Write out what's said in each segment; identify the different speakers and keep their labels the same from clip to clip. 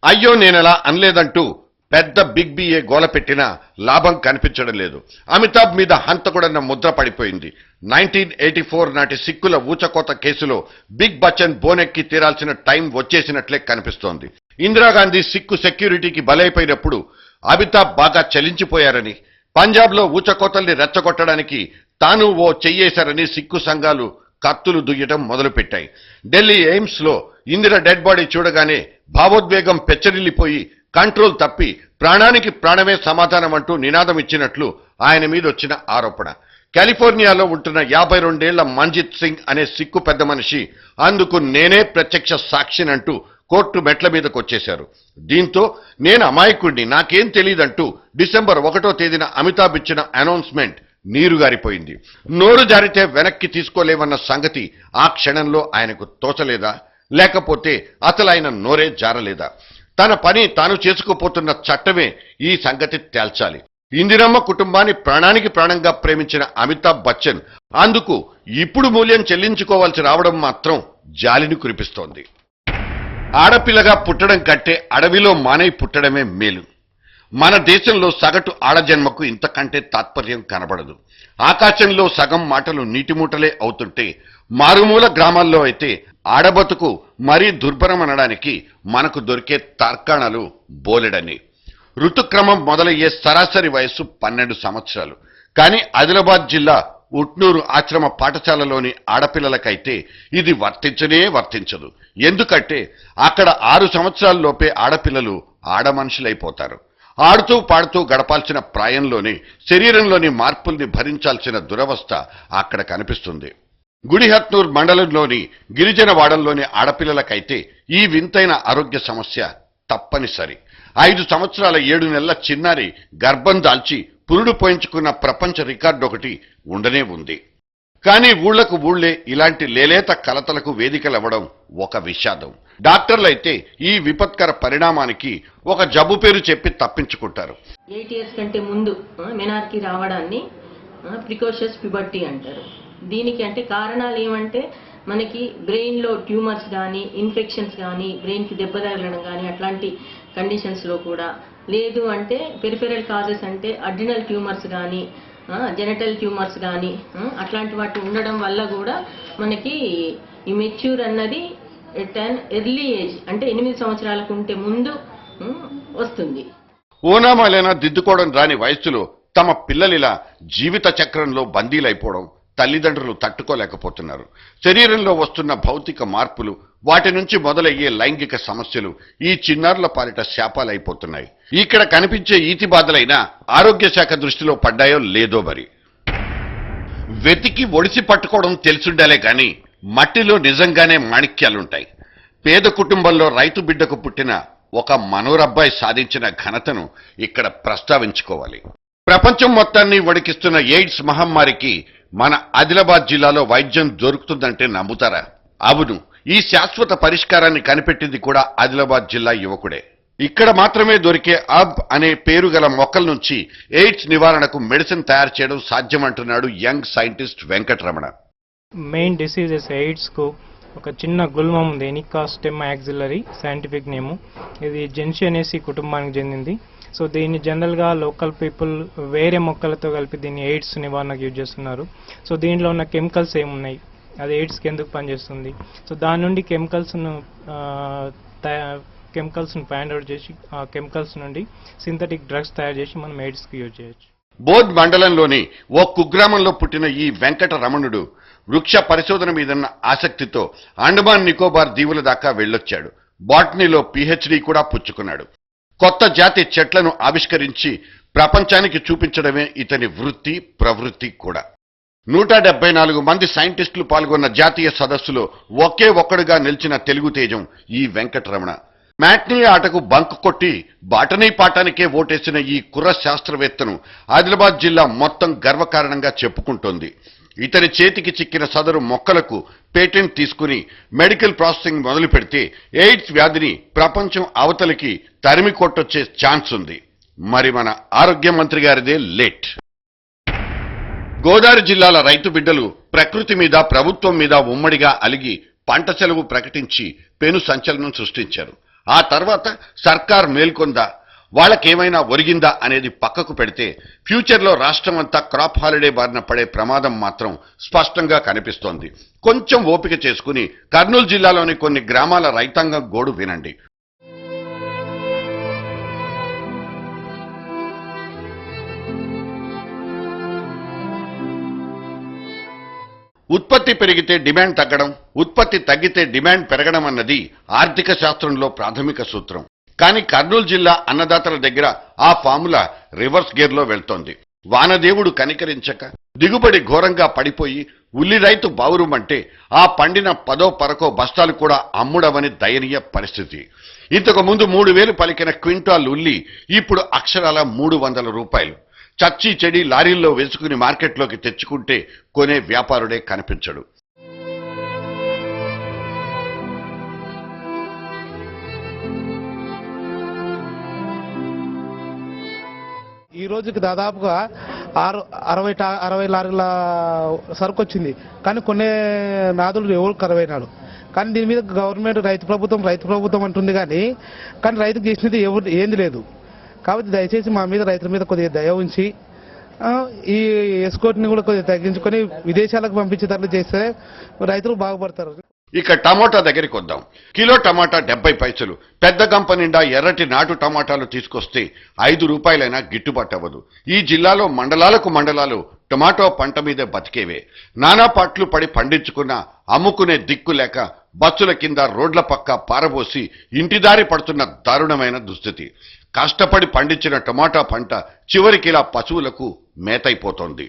Speaker 1: అయ్యో నేనలా అనలేదంటూ పెద్ద బిగ్ బిఏ గోల పెట్టినా లాభం కనిపించడం లేదు. అమితాబ్ మీద హంతకుడన్న ముద్ర పడిపోయింది. 1984 నాటి సిక్కుల ఊచకోత కేసులో బిగ్ బచ్చన్ బోనెక్కి తీరాల్సిన టైం వచ్చేసినట్లే కనిపిస్తోంది. ఇందిరాగాంధీ సిక్కు సెక్యూరిటీకి బలైపోయినప్పుడు అమితాబ్ బాగా చలించిపోయారని, పంజాబ్లో ఊచకోతల్ని రెచ్చగొట్టడానికి తాను ఓ చెయ్యేశారని సిక్కు సంఘాలు కత్తులు దుయ్యటం మొదలుపెట్టాయి. ఢిల్లీ ఎయిమ్స్ లో ఇందిర డెడ్ బాడీ చూడగానే భావోద్వేగం పెచ్చరిల్లిపోయి కంట్రోల్ తప్పి ప్రాణానికి ప్రాణమే సమాధానం అంటూ నినాదం ఇచ్చినట్లు ఆయన మీద వచ్చిన ఆరోపణ. కాలిఫోర్నియాలో ఉంటున్న 52 ఏళ్ల మంజిత్ సింగ్ అనే సిక్కు పెద్ద మనిషి అందుకు నేనే ప్రత్యక్ష సాక్షినంటూ కోర్టు మెట్ల మీదకు వచ్చేశారు. దీంతో నేను అమాయకుడిని, నాకేం తెలియదంటూ డిసెంబర్ 1వ తేదీన అమితాబ్ ఇచ్చిన అనౌన్స్మెంట్ నీరుగారిపోయింది. నోరు జారితే వెనక్కి తీసుకోలేవన్న సంగతి ఆ క్షణంలో ఆయనకు తోచలేదా, లేకపోతే అసలు ఆయన నోరే జారలేదా? తన పని తాను చేసుకుపోతున్న చట్టమే ఈ సంగతి తేల్చాలి. ఇందిరమ్మ కుటుంబాన్ని ప్రాణానికి ప్రాణంగా ప్రేమించిన అమితాబ్ బచ్చన్ అందుకు ఇప్పుడు మూల్యం చెల్లించుకోవాల్సి రావడం మాత్రం జాలిని కురిపిస్తోంది. ఆడపిల్లగా పుట్టడం కంటే అడవిలో మానై పుట్టడమే మేలు. మన దేశంలో సగటు ఆడజన్మకు ఇంతకంటే తాత్పర్యం కనబడదు. ఆకాశంలో సగం మాటలు నీటిమూటలే అవుతుంటే మారుమూల గ్రామాల్లో అయితే ఆడబతుకు మరీ దుర్భరం అనడానికి మనకు దొరికే తార్కాణాలు బోలెడని. ఋతుక్రమం మొదలయ్యే సరాసరి వయస్సు 12 సంవత్సరాలు. కానీ ఆదిలాబాద్ జిల్లా ఉట్నూరు ఆశ్రమ పాఠశాలలోని ఆడపిల్లలకైతే ఇది వర్తించదు. ఎందుకంటే అక్కడ 6 సంవత్సరాల్లోపే ఆడపిల్లలు ఆడమనుషులైపోతారు. ఆడుతూ పాడుతూ గడపాల్సిన ప్రాయంలోనే శరీరంలోని మార్పుల్ని భరించాల్సిన దురవస్థ అక్కడ కనిపిస్తుంది. గుడిహత్నూర్ మండలంలోని గిరిజన వాడల్లోని ఆడపిల్లలకైతే ఈ వింతైన ఆరోగ్య సమస్య తప్పనిసరి. 5 సంవత్సరాల 7 నెలల చిన్నారి గర్భం దాల్చి పురుడు పోయించుకున్న ప్రపంచ రికార్డు ఒకటి ఉండనే ఉంది. కానీ ఊళ్లకు ఊళ్లే ఇలాంటి లేలేత కలతలకు వేదికలవ్వడం ఒక విషాదం. డాక్టర్లైతే ఈ విపత్కర పరిణామానికి ఒక జబ్బు పేరు చెప్పి తప్పించుకుంటారు.
Speaker 2: 8 ఇయర్స్ కంటే ముందు మెనార్కి రావడాన్ని ప్రికాషస్ ప్యూబర్టీ అంటారు. దీనికి అంటే కారణాలు ఏమంటే మనకి బ్రెయిన్లో ట్యూమర్స్ కానీ, ఇన్ఫెక్షన్స్ కానీ, బ్రెయిన్కి దెబ్బ తగలడం కానీ అట్లాంటి కండిషన్స్లో కూడా, లేదు అంటే పెరిఫెరల్ కాజెస్ అంటే అడ్రినల్ ట్యూమర్స్ కానీ, జెనటల్ ట్యూమర్స్ కానీ అట్లాంటి వాటి ఉండడం వల్ల కూడా మనకి ఈ మెచ్యూర్ అన్నది ఎర్లీ ఏజ్ అంటే 8 సంవత్సరాలకు ఉంటే ముందు వస్తుంది.
Speaker 1: ఓనామాలైనా దిద్దుకోవడం రాని వయస్సులో తమ పిల్లలిలా జీవిత చక్రంలో బందీలైపోవడం తల్లిదండ్రులు తట్టుకోలేకపోతున్నారు. శరీరంలో వస్తున్న భౌతిక మార్పులు, వాటి నుంచి మొదలయ్యే లైంగిక సమస్యలు ఈ చిన్నారుల పాలిట శాపాలైపోతున్నాయి. ఇక్కడ కనిపించే ఈతి బాధలైనా ఆరోగ్య శాఖ దృష్టిలో పడ్డాయో లేదో మరి. వెతికి ఒడిసి పట్టుకోవడం తెలుసుండాలే గాని మట్టిలో నిజంగానే మాణిక్యాలుంటాయి. పేద కుటుంబంలో రైతు బిడ్డకు పుట్టిన ఒక మనోరబ్బాయి సాధించిన ఘనతను ఇక్కడ ప్రస్తావించుకోవాలి. ప్రపంచం మొత్తాన్ని వణికిస్తున్న ఎయిడ్స్ మహమ్మారికి మన ఆదిలాబాద్ జిల్లాలో వైద్యం దొరుకుతుందంటే నమ్ముతారా? అవును, ఈ శాశ్వత పరిష్కారాన్ని కనిపెట్టింది కూడా ఆదిలాబాద్ జిల్లా యువకుడే. ఇక్కడ మాత్రమే దొరికే అబ్ అనే పేరు గల మొక్కల నుంచి ఎయిడ్స్ నివారణకు మెడిసిన్ తయారు చేయడం సాధ్యమంటున్నాడు young scientist Venkataramana.
Speaker 3: Main diseases AIDS కు ఒక చిన్న గుల్మం ఉంది, ఎనికాస్టెమ్ యాక్సిలరీ సైంటిఫిక్ నేము. ఇది జెన్షియనేసి కుటుంబానికి చెందింది. సో దీన్ని జనరల్గా లోకల్ పీపుల్ వేరే మొక్కలతో కలిపి దీన్ని ఎయిడ్స్ నివారణకు యూజ్ చేస్తున్నారు. సో దీంట్లో ఉన్న కెమికల్స్ ఏమున్నాయి, అది ఎయిడ్స్కి ఎందుకు పనిచేస్తుంది, సో దాని నుండి కెమికల్స్ను ఫైండ్ అవుట్ చేసి ఆ కెమికల్స్ నుండి సింథటిక్ డ్రగ్స్ తయారు చేసి మనం ఎయిడ్స్కి యూజ్ చేయొచ్చు.
Speaker 1: బోధ్ మండలంలోని ఓ కుగ్రామంలో పుట్టిన ఈ వెంకటరమణుడు వృక్ష పరిశోధన మీదన్న ఆసక్తితో అండమాన్ నికోబార్ దీవుల దాకా వెళ్ళొచ్చాడు. బాటనీలో PhD కూడా పుచ్చుకున్నాడు. కొత్త జాతి చెట్లను ఆవిష్కరించి ప్రపంచానికి చూపించడమే ఇతని వృత్తి ప్రవృత్తి కూడా. 174 మంది సైంటిస్టులు పాల్గొన్న జాతీయ సదస్సులో ఒకే ఒక్కడుగా నిలిచిన తెలుగు తేజం ఈ వెంకటరమణ. మ్యాట్నీ ఆటకు బంక్ కొట్టి బాటనీ పాఠానికే ఓటేసిన ఈ కుర్ర శాస్త్రవేత్తను ఆదిలాబాద్ జిల్లా మొత్తం గర్వకారణంగా చెప్పుకుంటోంది. ఇతని చేతికి చిక్కిన సదరు మొక్కలకు పేటెంట్ తీసుకుని మెడికల్ ప్రాసెసింగ్ మొదలు పెడితే ఎయిడ్స్ వ్యాధిని ప్రపంచం అవతలికి తరిమి కొట్టొచ్చే ఛాన్స్ ఉంది. మరి మన ఆరోగ్య మంత్రి గారిదే లేట్. గోదావరి జిల్లాల రైతు బిడ్డలు ప్రకృతి మీద, ప్రభుత్వం మీద ఉమ్మడిగా అలిగి పంట సెలవు ప్రకటించి పెను సంచలనం సృష్టించారు. ఆ తర్వాత సర్కార్ మేల్కొందా, వాళ్ళకేమైనా ఒరిగిందా అనేది పక్కకు పెడితే ఫ్యూచర్లో రాష్ట్రం అంతా క్రాప్ హాలిడే బారిన పడే ప్రమాదం మాత్రం స్పష్టంగా కనిపిస్తోంది. కొంచెం ఓపిక చేసుకుని కర్నూలు జిల్లాలోని కొన్ని గ్రామాల రైతాంగం గోడు వినండి. ఉత్పత్తి పెరిగితే డిమాండ్ తగ్గడం, ఉత్పత్తి తగ్గితే డిమాండ్ పెరగడం అన్నది ఆర్థిక శాస్త్రంలో ప్రాథమిక సూత్రం. కానీ కర్నూలు జిల్లా అన్నదాతల దగ్గర ఆ ఫార్ములా రివర్స్ గేర్లో వెళ్తోంది. వానదేవుడు కనికరించక దిగుబడి ఘోరంగా పడిపోయి ఉల్లి రైతు బావురుమంటే ఆ పండిన 10 పరకో బస్తాలు కూడా అమ్ముడవని దయనీయ పరిస్థితి. ఇంతకు ముందు 3,000 పలికిన క్వింటాల్ ఉల్లి ఇప్పుడు అక్షరాల 300 రూపాయలు. చచ్చి చెడి లారీల్లో వేసుకుని మార్కెట్లోకి తెచ్చుకుంటే కొనే వ్యాపారుడే కనిపించడు.
Speaker 4: ఈ రోజుకి దాదాపుగా 60 లారీల సరుకు వచ్చింది. కానీ కొన్ని నాదులు ఎవరు కరువైనాడు. కానీ దీని మీద గవర్నమెంట్ రైతు ప్రభుత్వం అంటుంది. కానీ రైతుకు చేసినది ఏంది లేదు. కాబట్టి దయచేసి మా మీద రైతుల మీద కొద్దిగా దయ ఉంచి ఈ ఎస్కోట్ని కూడా కొద్దిగా తగ్గించుకొని విదేశాలకు పంపించేటట్లు చేస్తే రైతులు బాగుపడతారు.
Speaker 1: ఇక టమాటా దగ్గరికి వద్దాం. కిలో టమాటా 70 పైసలు. పెద్ద గంప నిండా ఎర్రటి నాటు టమాటాలు తీసుకొస్తే 5 రూపాయలైనా గిట్టుబాటు అవ్వదు. ఈ జిల్లాలో మండలాలు టమాటో పంట మీదే బతికేవే. నానా పాట్లు పడి పండించుకున్న అమ్ముకునే దిక్కు లేక బస్సుల కింద రోడ్ల పక్క పారబోసి ఇంటిదారి పడుతున్న దారుణమైన దుస్థితి. కష్టపడి పండించిన టమాటా పంట చివరికి ఇలా పశువులకు మేతైపోతోంది.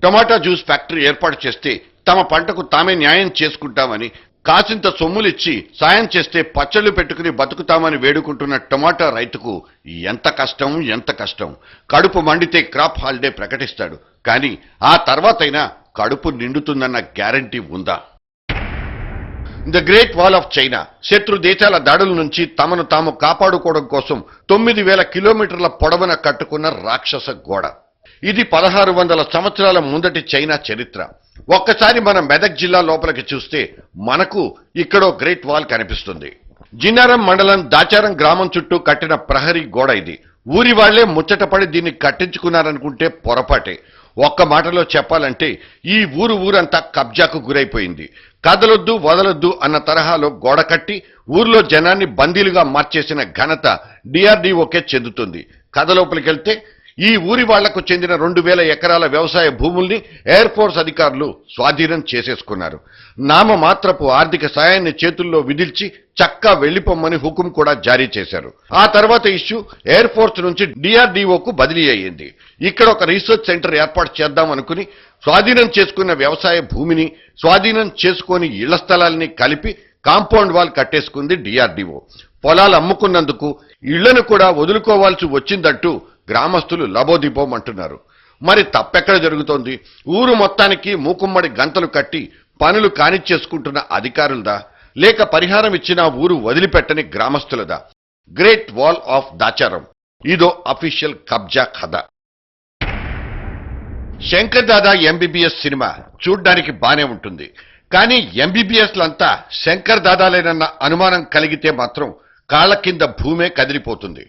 Speaker 1: టమాటా జ్యూస్ ఫ్యాక్టరీ ఏర్పాటు చేస్తే తమ పంటకు తామే న్యాయం చేసుకుంటామని, కాసింత సొమ్ములిచ్చి సాయం చేస్తే పచ్చళ్ళు పెట్టుకుని బతుకుతామని వేడుకుంటున్న టమాటా రైతుకు ఎంత కష్టం. కడుపు మండితే క్రాప్ హాలిడే ప్రకటిస్తాడు. కానీ ఆ తర్వాతైనా కడుపు నిండుతుందన్న గ్యారంటీ ఉందా? The great wall of China శత్రు దేశాల దాడుల నుంచి తమను తాము కాపాడుకోవడం కోసం 9,000 కిలోమీటర్ల పొడవున కట్టుకున్న రాక్షస గోడ. ఇది 1600 సంవత్సరాల ముందటి చైనా చరిత్ర. ఒక్కసారి మన మెదక్ జిల్లా లోపలికి చూస్తే మనకు ఇక్కడో గ్రేట్ వాల్ కనిపిస్తుంది. జిన్నారం మండలం దాచారం గ్రామం చుట్టూ కట్టిన ప్రహరీ గోడ ఇది. ఊరి వాళ్లే ముచ్చటపడి దీన్ని కట్టించుకున్నారనుకుంటే పొరపాటే. ఒక్క మాటలో చెప్పాలంటే ఈ ఊరంతా కబ్జాకు గురైపోయింది. కదలొద్దు వదలొద్దు అన్న తరహాలో గోడ కట్టి ఊర్లో జనాన్ని బందీలుగా మార్చేసిన ఘనత డిఆర్డీఓకే చెందుతుంది. కథ లోపలికెళ్తే ఈ ఊరి వాళ్లకు చెందిన 2,000 ఎకరాల వ్యవసాయ భూముల్ని ఎయిర్ ఫోర్స్ అధికారులు స్వాధీనం చేసేసుకున్నారు. నామమాత్రపు ఆర్థిక సాయాన్ని చేతుల్లో విదిల్చి చక్కా వెళ్లిపోమ్మని హుకుం కూడా జారీ చేశారు. ఆ తర్వాత ఇష్యూ ఎయిర్ ఫోర్స్ నుంచి డిఆర్డీఓకు బదిలీ అయ్యింది. ఇక్కడ ఒక రీసెర్చ్ సెంటర్ ఏర్పాటు చేద్దాం అనుకుని స్వాధీనం చేసుకున్న వ్యవసాయ భూమిని, స్వాధీనం చేసుకుని ఇళ్ల స్థలాల్ని కలిపి కాంపౌండ్ వాల్ కట్టేసుకుంది డిఆర్డీఓ. పొలాలు అమ్ముకున్నందుకు ఇళ్లను కూడా వదులుకోవాల్సి వచ్చిందంటూ గ్రామస్తులు లబోదిబోమంటున్నారు. మరి తప్పెక్కడ జరుగుతోంది? ఊరు మొత్తానికి మూకుమ్మడి గంతలు కట్టి పనులు కానిచ్చేసుకుంటున్న అధికారులదా, లేక పరిహారం ఇచ్చిన ఊరు వదిలిపెట్టని గ్రామస్తులదా? గ్రేట్ వాల్ ఆఫ్ దాచారం ఇదో అఫీషియల్ కబ్జా కథ. శంకర్ దాదా ఎంబీబీఎస్ సినిమా చూడ్డానికి బానే ఉంటుంది. కానీ ఎంబీబీఎస్లంతా శంకర్ దాదాలేనన్న అనుమానం కలిగితే మాత్రం కాళ్ల కింద భూమే కదిలిపోతుంది.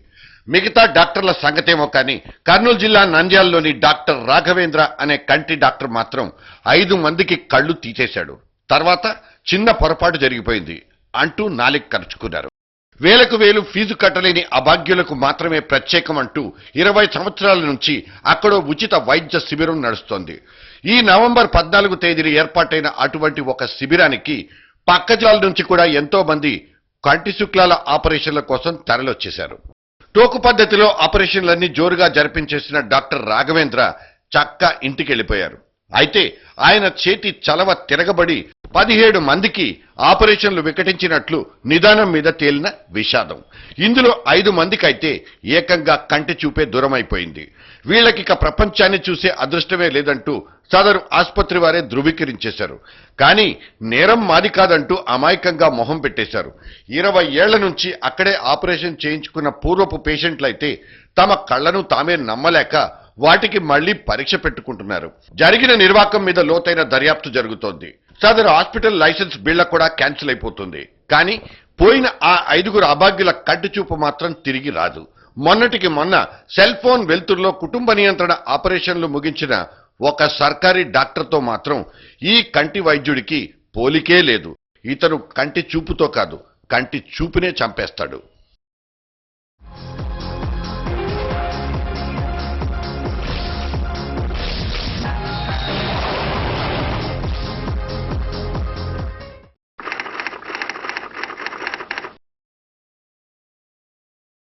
Speaker 1: మిగతా డాక్టర్ల సంగతేమో కానీ కర్నూలు జిల్లా నంద్యాలలోని డాక్టర్ రాఘవేంద్ర అనే కంటి డాక్టర్ మాత్రం 5 మందికి కళ్ళు తీసేశాడు. తర్వాత చిన్న పొరపాటు జరిగిపోయింది అంటూ నాలిక కరుచుకున్నారు. వేలకు వేలు ఫీజు కట్టలేని అభాగ్యులకు మాత్రమే ప్రత్యేకం అంటూ 20 సంవత్సరాల నుంచి అక్కడో ఉచిత వైద్య శిబిరం నడుస్తోంది. ఈ నవంబర్ 14 తేదీన ఏర్పాటైన అటువంటి ఒక శిబిరానికి పక్క జిల్లాల నుంచి కూడా ఎంతో మంది కంటి శుక్లాల ఆపరేషన్ల కోసం తరలొచ్చేశారు. టోకు పద్ధతిలో ఆపరేషన్లన్నీ జోరుగా జరిపించేసిన డాక్టర్ రాఘవేంద్ర చక్కా ఇంటికెళ్లిపోయారు. అయితే ఆయన చేతి చలవ తిరగబడి 17 మందికి ఆపరేషన్లు వికటించినట్లు నిదానం మీద తేలిన విషాదం. ఇందులో 5 మందికైతే ఏకంగా కంటి చూపే దూరమైపోయింది. వీళ్లకిక ప్రపంచాన్ని చూసే అదృష్టమే లేదంటూ సదరు ఆసుపత్రి వారే ధృవీకరించేశారు. కానీ నేరం మాది కాదంటూ అమాయకంగా మొహం పెట్టేశారు. 20 ఏళ్ల నుంచి అక్కడే ఆపరేషన్ చేయించుకున్న పూర్వపు పేషెంట్లయితే తమ కళ్లను తామే నమ్మలేక వాటికి మళ్లీ పరీక్ష పెట్టుకుంటున్నారు. జరిగిన నిర్వాకం మీద లోతైన దర్యాప్తు జరుగుతోంది. సదరు హాస్పిటల్ లైసెన్స్ బిళ్ల కూడా క్యాన్సిల్ అయిపోతుంది. కానీ పోయిన ఆ 5 అభాగ్యుల కంటి చూపు మాత్రం తిరిగి రాదు. మొన్నటికి మొన్న సెల్ ఫోన్ వెల్తురులో కుటుంబ నియంత్రణ ఆపరేషన్లు ముగించిన ఒక సర్కారీ డాక్టర్తో మాత్రం ఈ కంటి వైద్యుడికి పోలికే లేదు. ఇతను కంటి చూపుతో కాదు, కంటి చూపునే చంపేస్తాడు.